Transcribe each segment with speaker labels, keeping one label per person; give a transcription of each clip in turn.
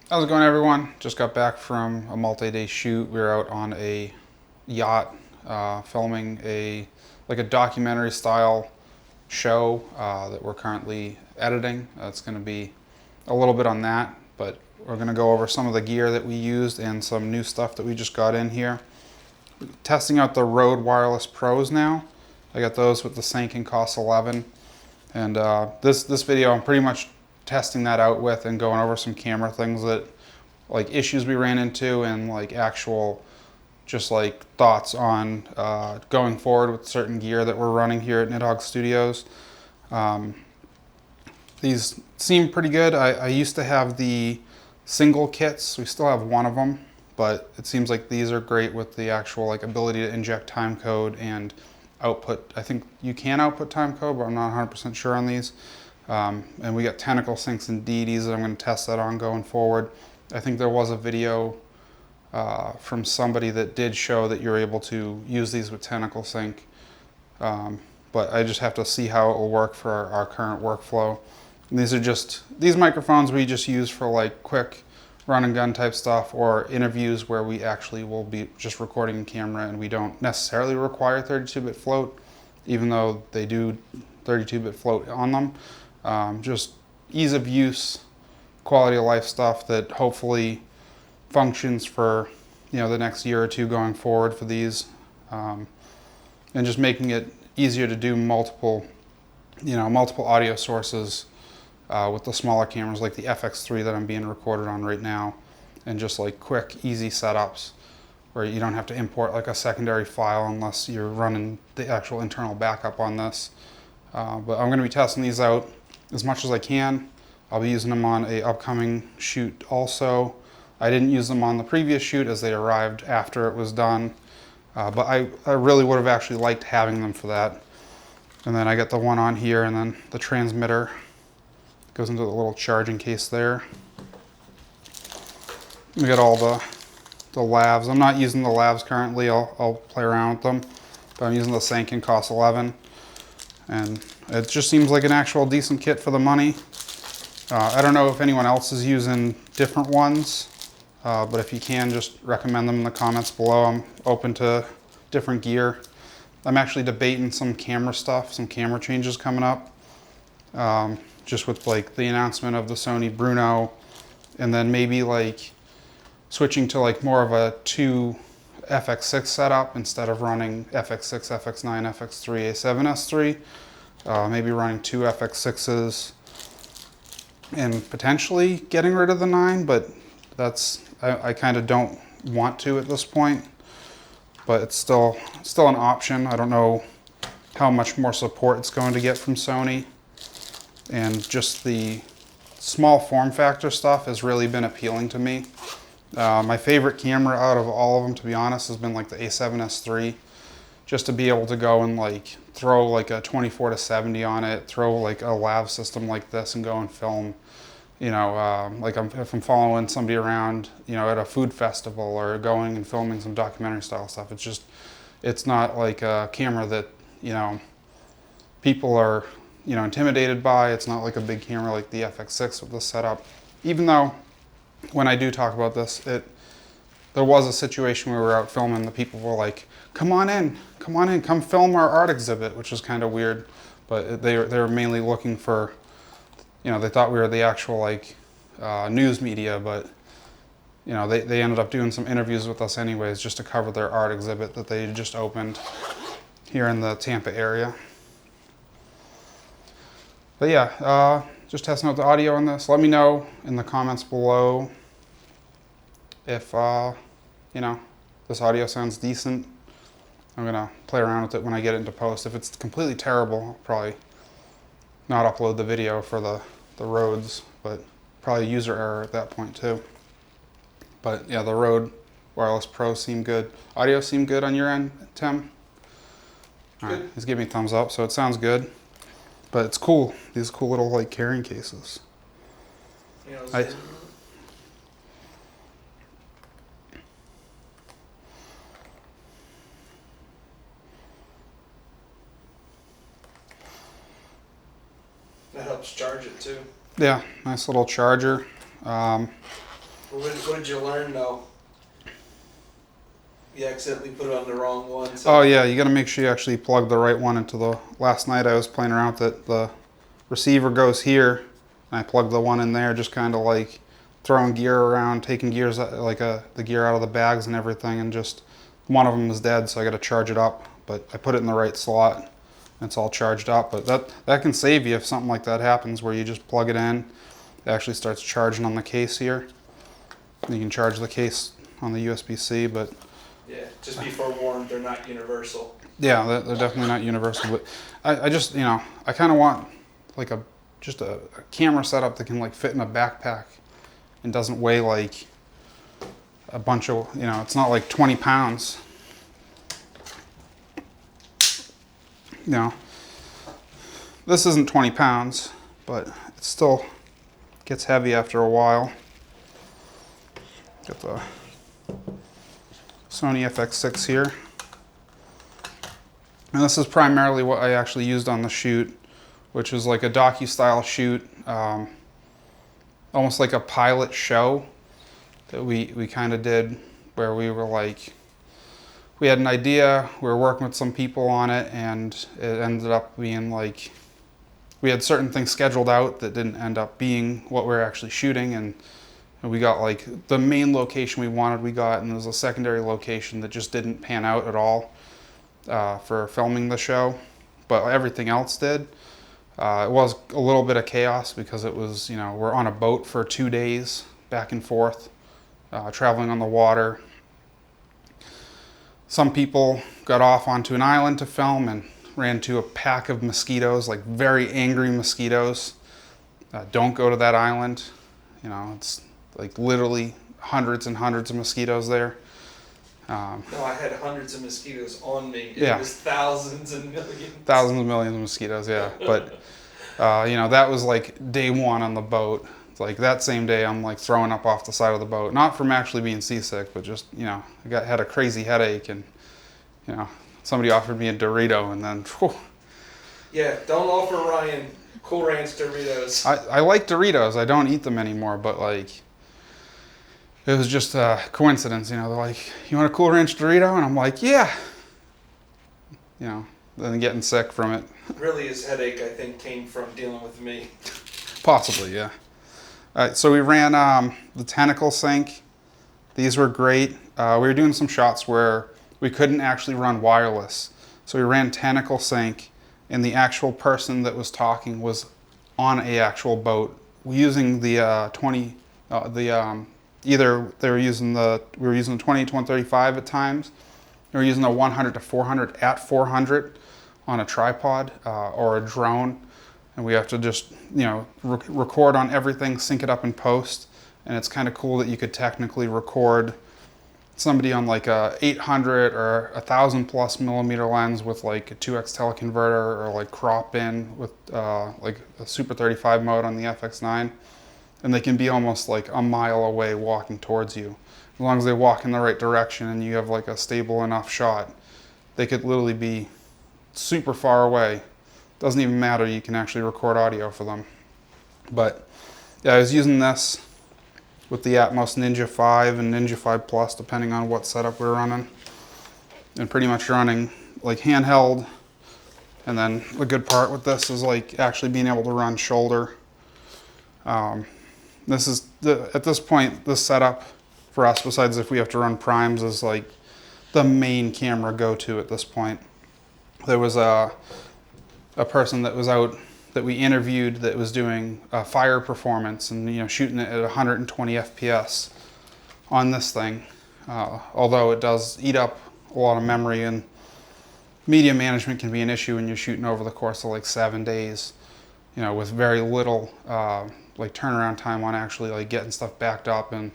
Speaker 1: How's it going, everyone? Just got back from a multi-day shoot. We were out on a yacht filming a documentary style show that we're currently editing. It's going to be a little bit on that, but we're going to go over some of the gear that we used and some new stuff that we just got in here. Testing out the Rode Wireless Pros now. I got those with the sync and cost 11, and this video I'm pretty much testing that out with and going over some camera things, that like issues we ran into, and like actual just like thoughts on going forward with certain gear that we're running here at Nidhogg Studios. These seem pretty good. I used to have the single kits. We still have one of them, but it seems like these are great with the actual like ability to inject time code and output. I think you can output time code, but I'm not 100% sure on these. And we got tentacle syncs and DDs that I'm going to test that on going forward. I think there was a video from somebody that did show that you're able to use these with tentacle sync, but I just have to see how it will work for our current workflow. And these microphones we just use for like quick run and gun type stuff, or interviews where we actually will be just recording in camera and we don't necessarily require 32-bit float, even though they do 32-bit float on them. Just ease of use, quality of life stuff that hopefully functions for the next year or two going forward for these, and just making it easier to do multiple audio sources with the smaller cameras like the FX6 that I'm being recorded on right now, and just like quick, easy setups where you don't have to import like a secondary file unless you're running the actual internal backup on this. But I'm going to be testing these out as much as I can. I'll be using them on a upcoming shoot also. I didn't use them on the previous shoot as they arrived after it was done, but I really would have actually liked having them for that. And then I got the one on here, and then the transmitter goes into the little charging case there. We got all the lavs. I'm not using the lavs currently. I'll play around with them, but I'm using the Sanken cost 11. And it just seems like an actual decent kit for the money. I don't know if anyone else is using different ones, but if you can, just recommend them in the comments below. I'm open to different gear. I'm actually debating some camera stuff, some camera changes coming up, just with like the announcement of the Sony Bruno, and then maybe like switching to like more of a 2 FX6 setup instead of running FX6, FX9, FX3, A7S3. Maybe running 2 FX6s and potentially getting rid of the 9, but I kind of don't want to at this point. But it's still an option. I don't know how much more support it's going to get from Sony, and just the small form factor stuff has really been appealing to me. My favorite camera out of all of them, to be honest, has been like the A7S3. Just to be able to go and like throw like a 24-70 on it, throw like a lav system like this and go and film, like if I'm following somebody around, at a food festival, or going and filming some documentary style stuff. It's not like a camera that, people are, intimidated by. It's not like a big camera like the FX6 with this setup. Even though when I do talk about this, there was a situation where we were out filming, the people were like, come on in, come film our art exhibit, which was kind of weird. But they were mainly looking for, they thought we were the actual like news media, but they ended up doing some interviews with us anyways, just to cover their art exhibit that they just opened here in the Tampa area. But yeah, just testing out the audio on this. Let me know in the comments below if this audio sounds decent. I'm gonna play around with it when I get it into post. If it's completely terrible, I'll probably not upload the video for the Rodes, but probably user error at that point too. But yeah, the Rode Wireless Pro seemed good. Audio seemed good on your end, Tim? All right, he's giving me a thumbs up, so it sounds good. But it's cool. These cool little like carrying cases. Yeah,
Speaker 2: that helps charge it too.
Speaker 1: Yeah, nice little charger.
Speaker 2: What did you learn though? You accidentally put it on the wrong one. So.
Speaker 1: Oh yeah, you got to make sure you actually plug the right one into the. Last night I was playing around with it. The receiver goes here, and I plugged the one in there, just kind of like throwing gear around, taking gears the gear out of the bags and everything, and just one of them is dead, so I got to charge it up. But I put it in the right slot, and it's all charged up. But that can save you if something like that happens, where you just plug it in, it actually starts charging on the case here. You can charge the case on the USB-C, but
Speaker 2: yeah, just be forewarned, they're not universal.
Speaker 1: yeah, they're definitely not universal. But I just, I kind of want like just a camera setup that can like fit in a backpack and doesn't weigh like a bunch of, it's not like 20 pounds. This isn't 20 pounds, but it still gets heavy after a while. Got the Sony FX6 here. And this is primarily what I actually used on the shoot, which was like a docustyle shoot, almost like a pilot show that we kind of did, where we were like, we had an idea, we were working with some people on it, and it ended up being like, we had certain things scheduled out that didn't end up being what we were actually shooting, and we got like the main location we wanted, we got, and there was a secondary location that just didn't pan out at all for filming the show, but everything else did. It was a little bit of chaos because it was, we're on a boat for 2 days, back and forth, traveling on the water. Some people got off onto an island to film and ran into a pack of mosquitoes, like very angry mosquitoes. Don't go to that island. It's like literally hundreds and hundreds of mosquitoes there.
Speaker 2: No, I had hundreds of mosquitoes on me.
Speaker 1: Yeah.
Speaker 2: It was thousands and millions.
Speaker 1: Thousands and millions of mosquitoes, yeah. But, that was like day one on the boat. It's like that same day I'm like throwing up off the side of the boat. Not from actually being seasick, but just, I had a crazy headache, and, somebody offered me a Dorito, and then, whew.
Speaker 2: Yeah, don't offer Ryan Cool Ranch Doritos.
Speaker 1: I like Doritos. I don't eat them anymore, but like, it was just a coincidence, they're like, you want a Cool Ranch Dorito? And I'm like, yeah. Then getting sick from it.
Speaker 2: Really, his headache, I think, came from dealing with me.
Speaker 1: Possibly, yeah. All right, so we ran the tentacle sync. These were great. We were doing some shots where we couldn't actually run wireless. So we ran tentacle sync, and the actual person that was talking was on a actual boat using the either we were using the 20 to 135 at times. They were using the 100 to 400 at 400 on a tripod or a drone, and we have to just record on everything, sync it up in post. And it's kind of cool that you could technically record somebody on like a 800 or 1,000 plus millimeter lens with like a 2x teleconverter, or like crop in with like a Super 35 mode on the FX9, and they can be almost like a mile away walking towards you. As long as they walk in the right direction and you have like a stable enough shot, they could literally be super far away. Doesn't even matter, you can actually record audio for them. But yeah, I was using this with the Atmos Ninja 5 and Ninja 5 Plus, depending on what setup we were running. And pretty much running like handheld. And then the good part with this is like actually being able to run shoulder. This is, at this point, this setup for us, besides if we have to run primes, is like the main camera go-to at this point. There was a person that was out that we interviewed that was doing fire performance and shooting it at 120 FPS on this thing. Although it does eat up a lot of memory, and media management can be an issue when you're shooting over the course of like 7 days, with very little like turnaround time on actually like getting stuff backed up and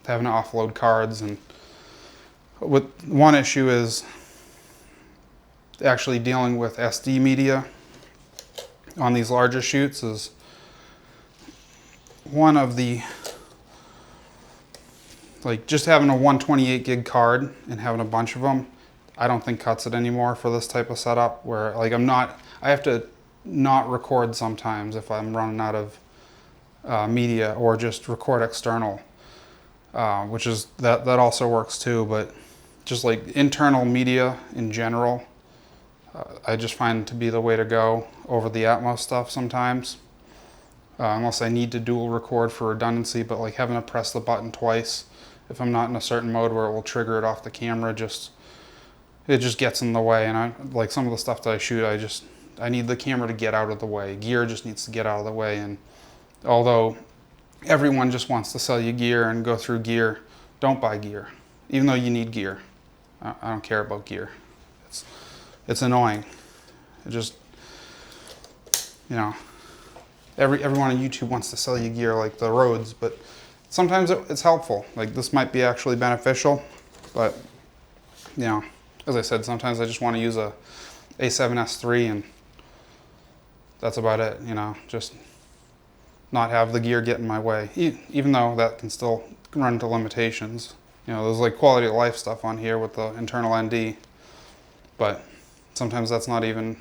Speaker 1: having to offload cards. And one issue is actually dealing with SD media on these larger shoots is one of the, like just having a 128 gig card and having a bunch of them, I don't think cuts it anymore for this type of setup, where like I have to not record sometimes if I'm running out of media, or just record external. which is that also works too. But just like internal media in general, I just find to be the way to go over the Atmos stuff sometimes. Unless I need to dual record for redundancy, but like having to press the button twice if I'm not in a certain mode where it will trigger it off the camera, it just gets in the way. And I like some of the stuff that I shoot, I need the camera to get out of the way. Gear just needs to get out of the way. And although everyone just wants to sell you gear and go through gear, don't buy gear, even though you need gear. I don't care about gear. It's annoying. It just, you know, everyone on YouTube wants to sell you gear like the Rodes, but sometimes it's helpful. Like this might be actually beneficial, but you know, as I said, sometimes I just want to use a A7S III and that's about it, you know, just not have the gear get in my way, even though that can still run into limitations. You know, there's like quality of life stuff on here with the internal ND, but sometimes that's not even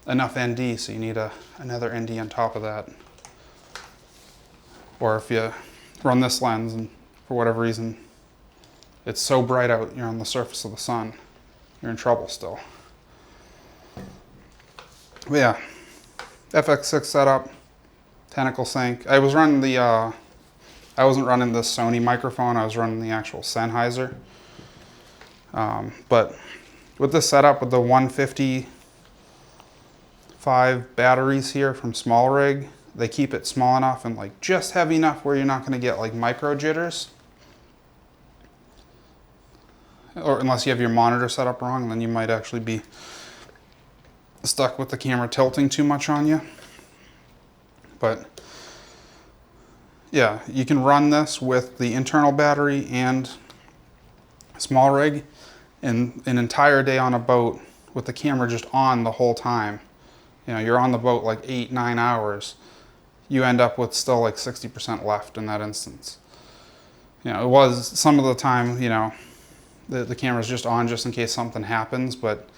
Speaker 1: enough ND, so you need another ND on top of that. Or if you run this lens and for whatever reason it's so bright out, you're on the surface of the sun, you're in trouble still. But yeah, FX6 setup, tentacle sync. I was running the, I wasn't running the Sony microphone, I was running the actual Sennheiser. But with this setup, with the 155 batteries here from Small Rig, they keep it small enough and like just heavy enough where you're not going to get like micro jitters. Or unless you have your monitor set up wrong, then you might actually be stuck with the camera tilting too much on you. But yeah, you can run this with the internal battery and Small Rig, and an entire day on a boat with the camera just on the whole time. You know, you're on the boat like 8-9 hours. You end up with still like 60% left in that instance. You know, it was some of the time, you know, the camera's just on just in case something happens, but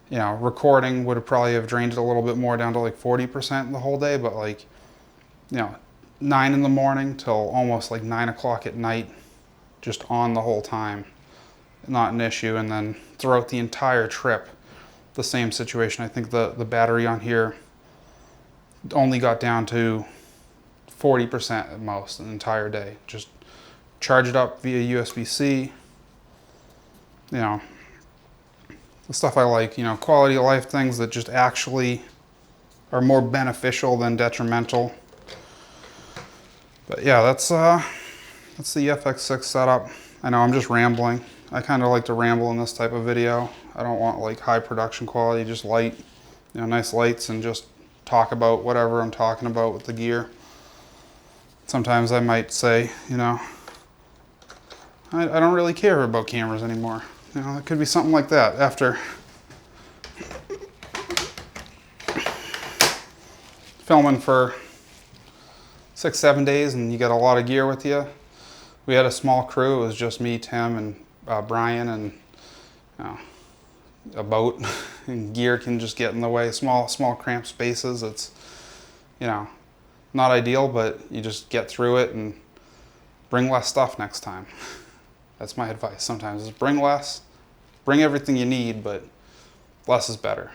Speaker 1: you know, recording would have probably have drained it a little bit more down to like 40% the whole day, but like, you know, 9 in the morning till almost like 9 o'clock at night, just on the whole time, not an issue. And then throughout the entire trip, the same situation. I think the battery on here only got down to 40% at most an entire day. Just charge it up via USB-C. You know, the stuff I like, you know, quality of life things that just actually are more beneficial than detrimental. But yeah, that's the FX6 setup. I know I'm just rambling. I kind of like to ramble in this type of video. I don't want like high production quality, just light, you know, nice lights, and just talk about whatever I'm talking about with the gear. Sometimes I might say, you know, I don't really care about cameras anymore. You know, it could be something like that after filming for 6-7 days and you got a lot of gear with you. We had a small crew. It was just me, Tim, and Brian, and you know, a boat. And gear can just get in the way. Small cramped spaces. It's, you know, not ideal, but you just get through it and bring less stuff next time. That's my advice sometimes, is bring less, bring everything you need, but less is better.